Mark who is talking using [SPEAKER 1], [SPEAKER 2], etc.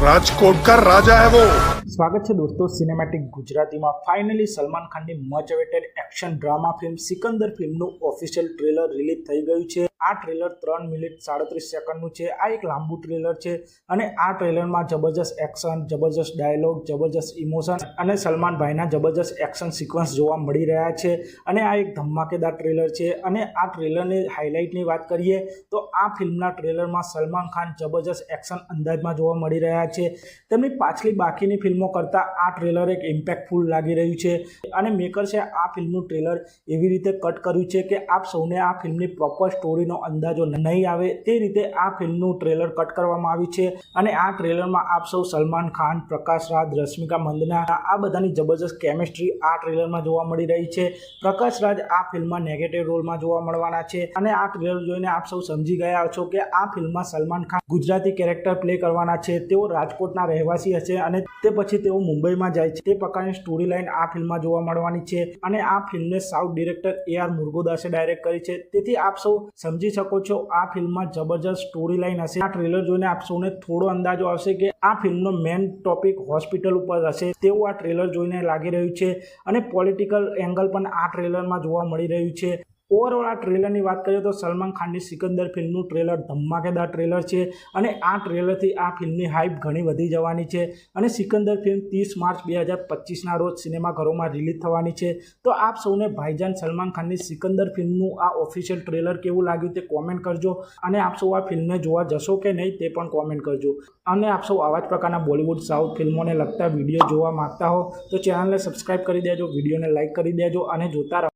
[SPEAKER 1] राजकोट का राजा है वो।
[SPEAKER 2] સ્વાગત છે દોસ્તો સિનેમેટિક ગુજરાતીમાં ફાઇનલી સલમાન ખાનની much awaited action drama film Sikandar ફિલ્મનું ઓફિશિયલ ટ્રેલર રિલીઝ થઈ ગયું છે। આ ટ્રેલર 3 મિનિટ 37 સેકન્ડનું છે। આ એક લાંબુ ટ્રેલર છે અને આ ટ્રેલરમાં જબરજસ્ત એક્શન, જબરજસ્ત ડાયલોગ, જબરજસ્ત ઇમોશન અને સલમાન ભાઈના જબરજસ્ત એક્શન સિક્વન્સ જોવા મળી રહ્યા છે અને આ એક ધમાકેદાર ટ્રેલર છે। અને આ ટ્રેલરની હાઇલાઇટની વાત કરીએ તો આ ફિલ્મના ટ્રેલરમાં સલમાન ખાન જબરજસ્ત એક્શન અંદાજમાં જોવા મળી રહ્યા છે। તેમની પાછલી બાકીની ફિલ્મો કરતાં આ ટ્રેલર એક ઇમ્પેક્ટફુલ લાગી રહ્યું છે અને મેકર્સે આ ફિલ્મનું ટ્રેલર એવી રીતે કટ કર્યું છે કે આપ સૌને આ ફિલ્મની પ્રોપર સ્ટોરીનો અંદાજો નહીં આવે તે રીતે આ ફિલ્મનું ટ્રેલર કટ કરવામાં આવ્યું છે। અને આ ટ્રેલરમાં આપ સૌ સલમાન ખાન, પ્રકાશ રાજ, રશ્મિકા મંદના આ બધાની જબરજસ્ત કેમિસ્ટ્રી આ ટ્રેલરમાં જોવા મળી રહી છે। પ્રકાશ રાજ આ ફિલ્મમાં નેગેટિવ રોલમાં જોવા મળવાના છે અને આ ટ્રેલર જોઈને આપ સૌ સમજી ગયા છો કે આ ફિલ્મમાં સલમાન ખાન ગુજરાતી કેરેક્ટર પ્લે કરવાના છે। તેઓ રાજકોટના રહેવાસી હશે અને તે પછી તેઓ મુંબઈમાં જાય છે। તે પ્રકારની સ્ટોરી લાઇન આ ફિલ્મમાં જોવા મળવાની છે અને આ ફિલ્મને સાઉથ ડિરેક્ટર AR મુરુગદાસે ડાયરેક્ટ કરી છે। તેથી આપ સૌ સમજી શકો છો આ ફિલ્મમાં જબરજસ્ત સ્ટોરી લાઇન હશે। આ ટ્રેલર જોઈને આપ સૌને થોડો અંદાજો આવશે કે આ ફિલ્મનો મેઇન ટોપિક હોસ્પિટલ ઉપર હશે તેવું આ ટ્રેલર જોઈને લાગી રહ્યું છે અને પોલિટિકલ એંગલ પણ આ ટ્રેલરમાં જોવા મળી રહ્યું છે। ઓવરઓલ આ ટ્રેલરની વાત કરીએ તો સલમાન ખાનની સિકંદર ફિલ્મનું ટ્રેલર ધમાકેદાર ટ્રેલર છે અને આ ટ્રેલરથી આ ફિલ્મની હાઇપ ઘણી વધી જવાની છે અને સિકંદર ફિલ્મ 30 માર્ચ 2025ના રોજ સિનેમાઘરોમાં રિલીઝ થવાની છે। તો આપ સૌને ભાઈજાન સલમાન ખાનની સિકંદર ફિલ્મનું આ ઓફિશિયલ ટ્રેલર કેવું લાગ્યું તે કોમેન્ટ કરજો અને આપ સૌ આ ફિલ્મને જોવા જશો કે નહીં તે પણ કોમેન્ટ કરજો। અને આપ સૌ આવા જ પ્રકારના બોલિવૂડ સાઉથ ફિલ્મોને લગતા વિડીયો જોવા માંગતા હો તો ચેનલને સબસ્ક્રાઈબ કરી દેજો, વિડીયોને લાઇક કરી દેજો અને જોતા રહો।